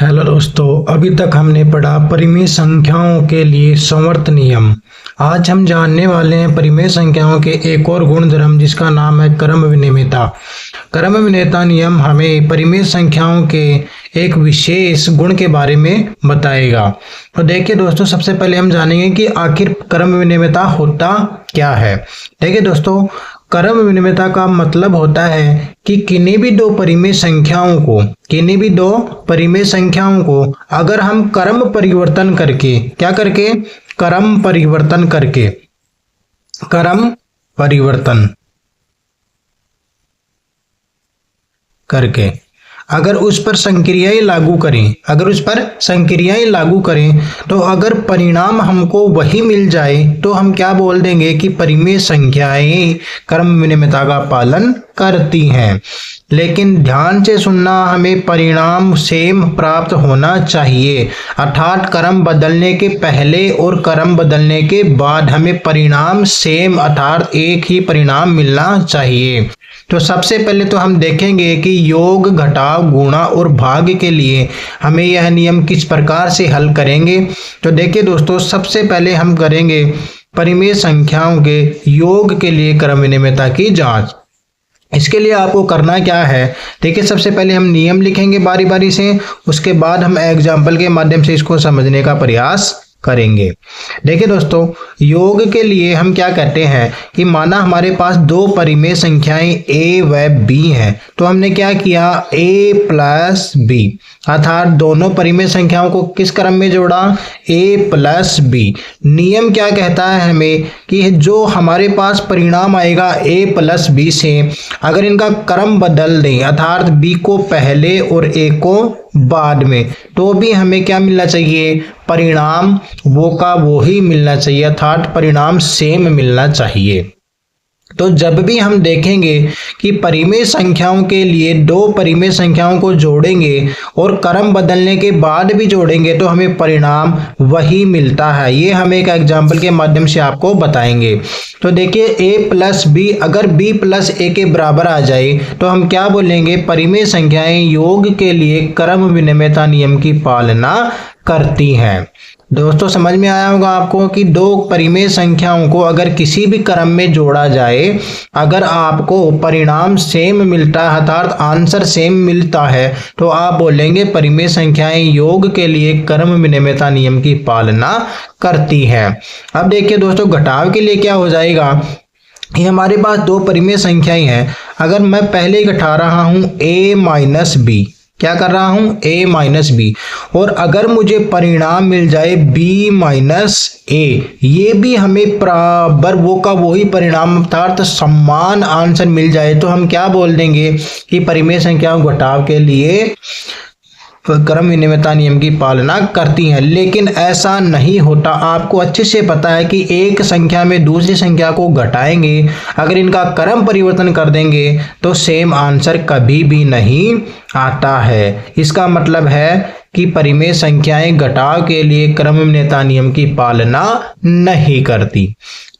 Hello दोस्तों, अभी तक हमने पढ़ा परिमेय संख्याओं के लिए संवर्त नियम। आज हम जानने वाले हैं परिमेय संख्याओं के एक और गुणधर्म जिसका नाम है क्रम विनिमयता। क्रम विनिमयता नियम हमें परिमेय संख्याओं के एक विशेष गुण के बारे में बताएगा। तो देखिए दोस्तों, सबसे पहले हम जानेंगे कि आखिर क्रम विनिमयता होता क्या है। देखिए दोस्तों, क्रम विनिमयता का मतलब होता है कि किन्हीं भी दो परिमेय संख्याओं को अगर हम क्रम परिवर्तन करके अगर उस पर संक्रियाएं लागू करें तो अगर परिणाम हमको वही मिल जाए तो हम क्या बोल देंगे कि परिमेय संख्याएं क्रम विनिमयता का पालन करती हैं। लेकिन ध्यान से सुनना, हमें परिणाम सेम प्राप्त होना चाहिए, अर्थात क्रम बदलने के पहले और क्रम बदलने के बाद हमें परिणाम सेम अर्थात एक ही परिणाम मिलना चाहिए। तो सबसे पहले तो हम देखेंगे कि योग, घटाव, गुणा और भाग के लिए हमें यह नियम किस प्रकार से हल करेंगे। तो देखिए दोस्तों, सबसे पहले हम करेंगे परिमेय संख्याओं के योग के लिए क्रम विनिमयता की जांच। इसके लिए आपको करना क्या है, देखिए सबसे पहले हम नियम लिखेंगे बारी बारी से, उसके बाद हम एग्जाम्पल के माध्यम से इसको समझने का प्रयास करेंगे। देखिए दोस्तों, योग के लिए हम क्या कहते हैं कि माना हमारे पास दो परिमेय संख्याएं a व b हैं, तो हमने क्या किया, a प्लस b अर्थात दोनों परिमेय संख्याओं को किस क्रम में जोड़ा, a प्लस b। नियम क्या कहता है हमें कि जो हमारे पास परिणाम आएगा a प्लस b से, अगर इनका क्रम बदल दें अर्थात b को पहले और a को बाद में, तो भी हमें क्या मिलना चाहिए, परिणाम वो का वो ही मिलना चाहिए, अर्थात परिणाम सेम मिलना चाहिए। तो जब भी हम देखेंगे कि परिमेय संख्याओं के लिए दो परिमेय संख्याओं को जोड़ेंगे और क्रम बदलने के बाद भी जोड़ेंगे तो हमें परिणाम वही मिलता है। ये हम एक एग्जाम्पल के माध्यम से आपको बताएंगे। तो देखिए, a प्लस b अगर b प्लस a के बराबर आ जाए तो हम क्या बोलेंगे, परिमेय संख्याएं योग के लिए क्रम विनिमयता नियम की पालना करती हैं। दोस्तों, समझ में आया होगा आपको कि दो परिमेय संख्याओं को अगर किसी भी क्रम में जोड़ा जाए, अगर आपको परिणाम सेम मिलता है अर्थात आंसर सेम मिलता है, तो आप बोलेंगे परिमेय संख्याएं योग के लिए क्रम विनिमयता नियम की पालना करती हैं। अब देखिए दोस्तों, घटाव के लिए क्या हो जाएगा, ये हमारे पास दो परिमेय संख्याएं हैं, अगर मैं पहले घटा रहा हूं a माइनस b, क्या कर रहा हूं, a माइनस b, और अगर मुझे परिणाम मिल जाए b माइनस a, ये भी हमें बराबर वो का वही परिणाम अर्थात समान आंसर मिल जाए, तो हम क्या बोल देंगे कि परिमेय संख्याओं घटाव के लिए क्रम विनिमयता नियम की पालना करती हैं। लेकिन ऐसा नहीं होता, आपको अच्छे से पता है कि एक संख्या में दूसरी संख्या को घटाएंगे, अगर इनका क्रम परिवर्तन कर देंगे तो सेम आंसर कभी भी नहीं आता है। इसका मतलब है कि परिमेय संख्याएं घटाव के लिए क्रम विनिमयता नियम की पालना नहीं करती।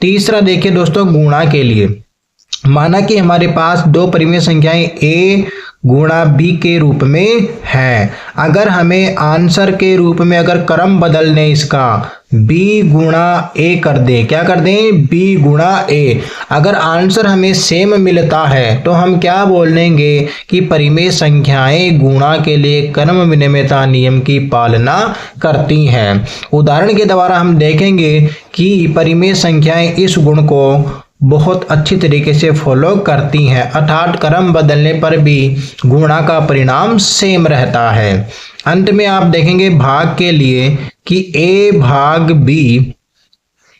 तीसरा देखिए दोस्तों, गुणा के लिए, माना कि हमारे पास दो परिमेय संख्याएं a गुणा b के रूप में है, अगर हमें आंसर के रूप में अगर क्रम बदल दें इसका b गुणा a कर दें, क्या कर दें, b गुणा a, अगर आंसर हमें सेम मिलता है तो हम क्या बोल देंगे कि परिमेय संख्याएं गुणा के लिए क्रम विनिमयता नियम की पालना करती हैं। उदाहरण के द्वारा हम देखेंगे कि परिमेय संख्याएं इस गुण को बहुत अच्छी तरीके से फॉलो करती हैं, अर्थात क्रम बदलने पर भी गुणा का परिणाम सेम रहता है। अंत में आप देखेंगे भाग के लिए कि a भाग b,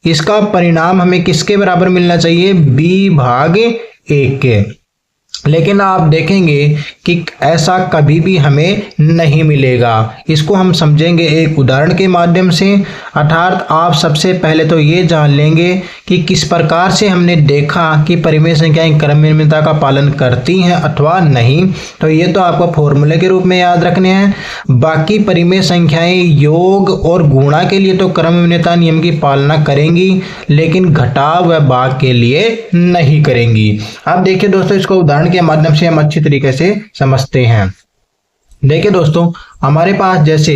इसका परिणाम हमें किसके बराबर मिलना चाहिए, b भाग a के। लेकिन आप देखेंगे कि ऐसा कभी भी हमें नहीं मिलेगा। इसको हम समझेंगे एक उदाहरण के माध्यम से, अर्थात आप सबसे पहले तो ये जान लेंगे कि किस प्रकार से हमने देखा कि परिमेय संख्याएं क्रम विनिमयता का पालन करती हैं अथवा नहीं। तो ये तो आपको फॉर्मूले के रूप में याद रखने हैं। बाकी परिमेय संख्याएं योग और गुणा के लिए तो क्रम विनिमयता नियम की पालना करेंगी, लेकिन घटाव व भाग के लिए नहीं करेंगी। अब देखिए दोस्तों, इसको उदाहरण के माध्यम से हम अच्छी तरीके से समझते हैं। देखिए दोस्तों, हमारे पास जैसे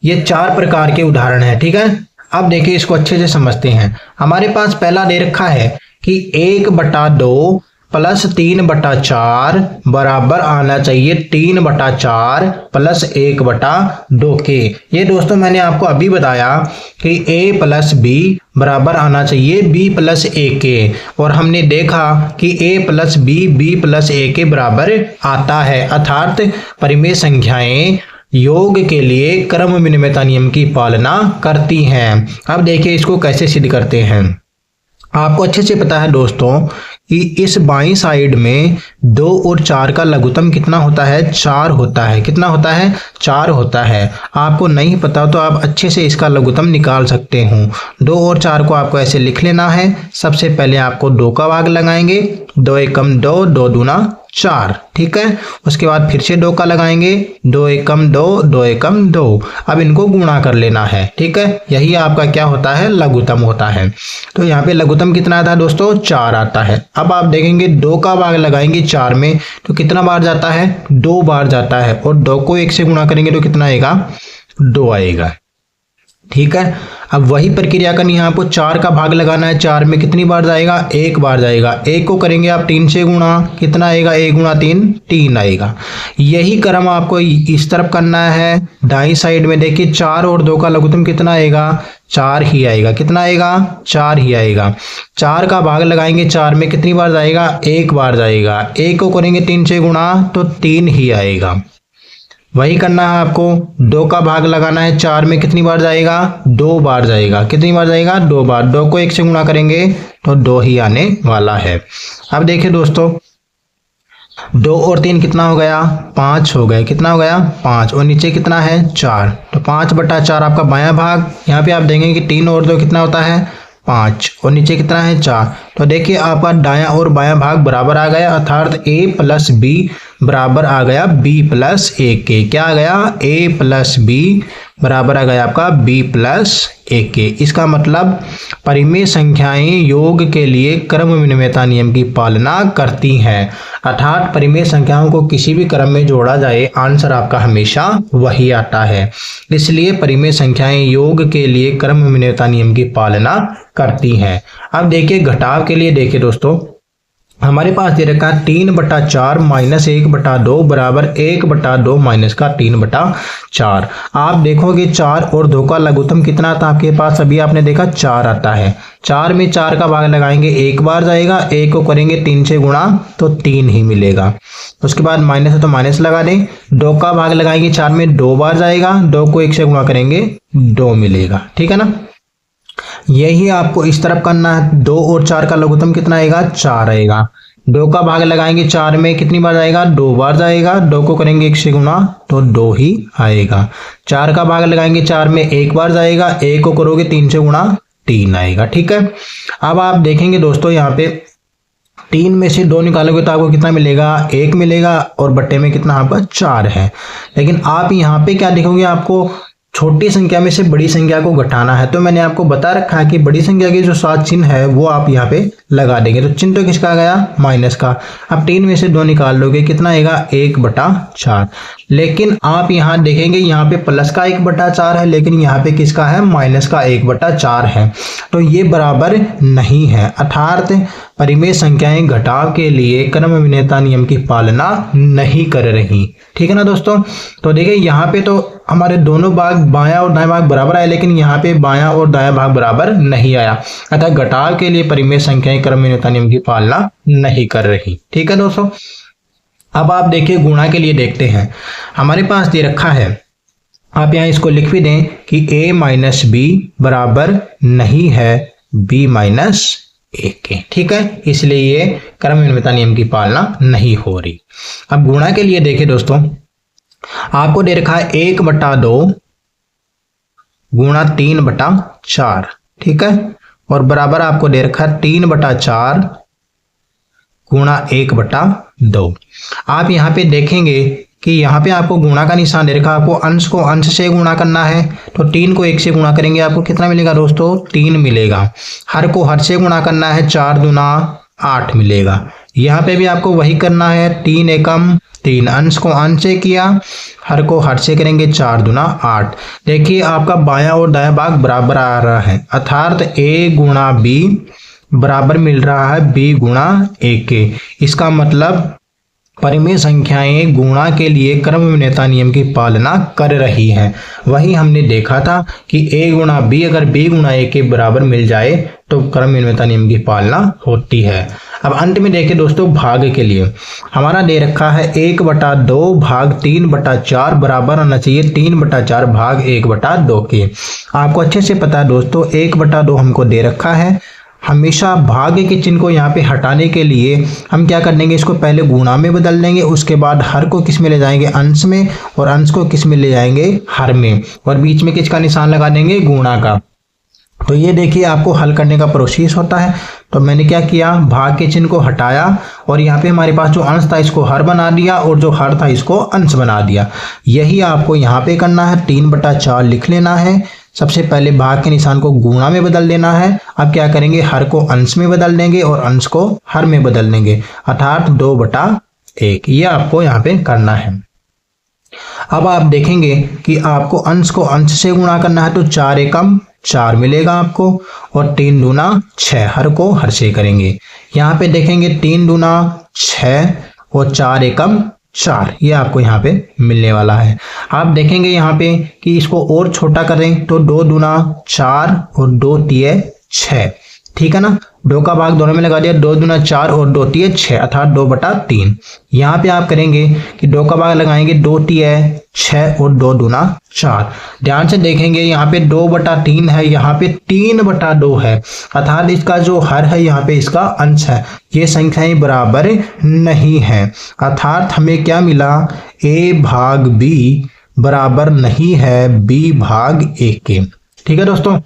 ये 4 प्रकार के उदाहरण है, ठीक है। अब देखिए इसको अच्छे से समझते हैं। हमारे पास पहला दे रखा है कि 1/2 प्लस 3/4 बराबर आना चाहिए 3/4 प्लस 1/2 के। ये दोस्तों मैंने आपको अभी बताया कि a प्लस बी बराबर आना चाहिए b प्लस a के, और हमने देखा कि a plus b plus a के बराबर आता है, अर्थात परिमेय संख्याएं योग के लिए क्रम विनिमयता नियम की पालना करती हैं। अब देखिए इसको कैसे सिद्ध करते हैं। आपको अच्छे से पता है दोस्तों कि इस बाईं साइड में 2 और 4 का लघुत्तम कितना होता है, 4 होता है। कितना होता है, 4 होता है। आपको नहीं पता तो आप अच्छे से इसका लघुत्तम निकाल सकते हो। 2 और 4 को आपको ऐसे लिख लेना है। सबसे पहले आपको 2 का भाग लगाएंगे, 2 एकम 2, 2 दूना 4, ठीक है। उसके बाद फिर से 2 का लगाएंगे, 2 एकम 2, 2 एकम 2। अब इनको गुणा कर लेना है, ठीक है। यही आपका क्या होता है, लघुत्तम होता है। तो यहाँ पे लघुत्तम कितना आता है दोस्तों, 4 आता है। अब आप देखेंगे 2 का भाग लगाएंगे 4 में तो कितना बार जाता है, 2 बार जाता है, और 2 को 1 से गुणा करेंगे तो कितना आएगा, 2 आएगा, ठीक है। अब वही प्रक्रिया करनी है आपको, 4 का भाग लगाना है, 4 में कितनी बार जाएगा, 1 बार जाएगा। 1 को करेंगे आप 3 से गुणा, कितना आएगा, 1 गुणा 3, 3 आएगा। यही क्रम आपको इस तरफ करना है, दाईं साइड में। देखिए 4 और 2 का लघुत्तम कितना आएगा, 4 ही आएगा। कितना आएगा, 4 ही आएगा। 4 का भाग लगाएंगे 4 में कितनी बार जाएगा, 1 बार जाएगा। 1 को करेंगे 3 से गुणा तो 3 ही आएगा। वही करना है आपको, 2 का भाग लगाना है 4 में कितनी बार जाएगा, 2 बार जाएगा। कितनी बार जाएगा, 2 बार। 2 को 1 से गुणा करेंगे तो 2 ही आने वाला है। अब देखिए दोस्तों, 2 और 3 कितना हो गया, 5 हो गए। कितना हो गया, 5, और नीचे कितना है, 4। तो 5/4 आपका बायां भाग। यहाँ पे आप देखेंगे कि 3 और 2 कितना होता है, 5, और नीचे कितना है, 4। तो देखिए आपका दायां और बायां भाग बराबर आ गया, अर्थात a प्लस b बराबर आ गया b प्लस a के। क्या आ गया, a प्लस b बराबर आ गया आपका b प्लस a के। इसका मतलब परिमेय संख्याएं योग के लिए क्रम विनिमयता नियम की पालना करती हैं, अर्थात परिमेय संख्याओं को किसी भी क्रम में जोड़ा जाए आंसर आपका हमेशा वही आता है। इसलिए परिमेय संख्याएं योग के लिए क्रम विनिमयता नियम की पालना करती हैं। अब देखिए घटाव के लिए, देखिए दोस्तों हमारे पास दे रखा है 3/4 माइनस 1/2 बराबर 1/2 माइनस का 3/4। आप देखोगे 4 और 2 का लघुत्तम कितना आता है आपके पास, अभी आपने देखा 4 आता है। 4 में 4 का भाग लगाएंगे 1 बार जाएगा, 1 को करेंगे 3 से गुणा तो 3 ही मिलेगा। उसके बाद माइनस है तो माइनस लगा दें। 2 का भाग लगाएंगे 4 में 2 बार जाएगा, 2 को 1 से गुणा करेंगे 2 मिलेगा, ठीक है ना। यही आपको इस तरफ करना है। 2 और 4 का लघुत्तम कितना आएगा, 4 आएगा। 2 का भाग लगाएंगे 4 में कितनी बार जाएगा, 2 बार जाएगा। 2 को करेंगे 1 से गुणा तो 2 ही आएगा। 4 का भाग लगाएंगे 4 में 1 बार जाएगा। 1 को करोगे 3 से गुणा 3 आएगा, ठीक है। अब आप देखेंगे दोस्तों यहाँ पे 3 में से 2 निकालोगे तो आपको कितना मिलेगा, 1 मिलेगा, और बट्टे में कितना आपका 4 है। लेकिन आप यहाँ पे क्या देखोगे, आपको छोटी संख्या में से बड़ी संख्या को घटाना है। तो मैंने आपको बता रखा है कि बड़ी संख्या के जो साथ चिन्ह है वो आप यहाँ पे लगा देंगे। तो चिन्ह तो किसका आ गया, माइनस का। अब 3 में से 2 निकाल लोगे कितना आएगा, 1/4। लेकिन आप यहाँ देखेंगे यहाँ पे प्लस का 1/4 है, लेकिन यहाँ पे किसका है, माइनस का 1/4 है। तो ये बराबर नहीं है, अर्थात परिमेय संख्याएं घटाव के लिए क्रम विनिमयता नियम की पालना नहीं कर रही, ठीक है ना दोस्तों। तो देखिए यहाँ पे तो हमारे दोनों भाग बायां और दायां भाग बराबर आए, लेकिन यहाँ पे बायां और दायां भाग बराबर नहीं आया, अतः घटाव के लिए परिमेय संख्याएं क्रम विनिमयता नियम की पालना नहीं कर रही, ठीक है दोस्तों। अब आप देखिए गुणा के लिए देखते हैं। हमारे पास दे रखा है, आप यहाँ इसको लिख भी दें कि a माइनस बी बराबर नहीं है b माइनस a के, ठीक है। इसलिए ये क्रम विनिमयता नियम की पालना नहीं हो रही। अब गुणा के लिए देखिए दोस्तों, आपको दे रखा है 1/2 गुणा 3/4, ठीक है, और बराबर आपको दे रखा है 3/4 गुणा 1/2। आप यहाँ पे देखेंगे कि यहाँ पे आपको गुणा का निशान दे रखा है, आपको अंश को अंश से गुणा करना है। तो 3 को 1 से गुणा करेंगे आपको कितना मिलेगा दोस्तों, 3 मिलेगा। हर को हर से गुणा करना है, 4 दूना 8 मिलेगा। यहाँ पे भी आपको वही करना है। 3 एकम 3, अंश को अंश से किया, हर को हर से करेंगे, 4 दूना 8। देखिए आपका बायां और दायां भाग बराबर आ रहा है, अर्थात a गुणा b बराबर मिल रहा है b गुणा a के। इसका मतलब परिमेय संख्याएं गुणा के लिए क्रम विनिमयता नियम की पालना कर रही हैं। वही हमने देखा था कि a गुणा b अगर b गुणा a के बराबर मिल जाए तो क्रम विनिमयता नियम की पालना होती है। अब अंत में देखिए दोस्तों, भाग के लिए हमारा दे रखा है 1/2 भाग 3/4 बराबर आना चाहिए 3/4 भाग 1/2 के। आपको अच्छे से पता है दोस्तों, 1/2 हमको दे रखा है। हमेशा भाग के चिन्ह को यहाँ पे हटाने के लिए हम क्या कर देंगे, इसको पहले गुणा में बदल देंगे, उसके बाद हर को किस में ले जाएंगे, अंश में, और अंश को किस में ले जाएंगे, हर में, और बीच में किसका निशान लगा देंगे, गुणा का। तो ये देखिए आपको हल करने का प्रोसेस होता है। तो मैंने क्या किया, भाग के चिन्ह को हटाया और यहाँ पे हमारे पास जो अंश था इसको हर बना दिया और जो हर था इसको अंश बना दिया। यही आपको यहाँ पे करना है। 3/4 लिख लेना है। सबसे पहले भाग के निशान को गुणा में बदल देना है। अब क्या करेंगे, हर को अंश में बदल देंगे और अंश को हर में बदल देंगे, अर्थात 2/1। ये आपको यहाँ पे करना है। अब आप देखेंगे कि आपको अंश को अंश से गुणा करना है, तो 4 एकम 4 मिलेगा आपको, और 3 दूना 6, हर को हर से करेंगे। यहाँ पे देखेंगे 3 दूना 6 और 4 एकम 4, ये आपको यहाँ पे मिलने वाला है। आप देखेंगे यहाँ पे कि इसको और छोटा करें तो 2 दूना 4 और 2 तिये 6, ठीक है ना। 2 का भाग दोनों में लगा दिया, 2 दूना 4 और 2 तिये 6, अर्थात 2/3। यहाँ पे आप करेंगे कि 2 का भाग लगाएंगे, 2 तिये 6 और 2 दूना 4। ध्यान से देखेंगे यहाँ पे 2/3 है, यहाँ पे 3/2 है, अर्थात इसका जो हर है यहाँ पे इसका अंश है। ये संख्याएं बराबर नहीं है, अर्थात हमें क्या मिला, a भाग b बराबर नहीं है b भाग a के। ठीक है दोस्तों,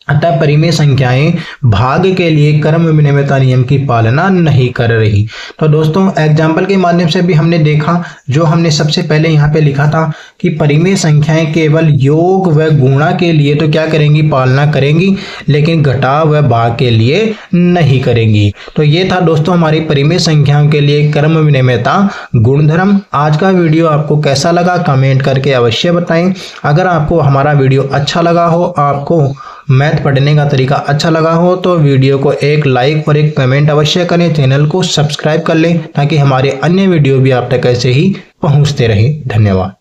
अतः परिमेय संख्याएं भाग के लिए क्रम विनिमयता नियम की पालना नहीं कर रही। तो दोस्तों एग्जाम्पल के माध्यम से भी हमने देखा, जो हमने सबसे पहले यहाँ पे लिखा था कि परिमेय संख्याएं केवल योग व गुणा के लिए तो क्या करेंगी, पालना करेंगी, लेकिन घटाव व भाग के लिए नहीं करेंगी। तो ये था दोस्तों हमारी परिमेय संख्याओं के लिए क्रम विनिमयता गुणधर्म। आज का वीडियो आपको कैसा लगा कमेंट करके अवश्य बताएं। अगर आपको हमारा वीडियो अच्छा लगा हो, आपको मैथ पढ़ने का तरीका अच्छा लगा हो, तो वीडियो को एक लाइक और एक कमेंट अवश्य करें। चैनल को सब्सक्राइब कर लें ताकि हमारे अन्य वीडियो भी आप तक ऐसे ही पहुंचते रहें। धन्यवाद।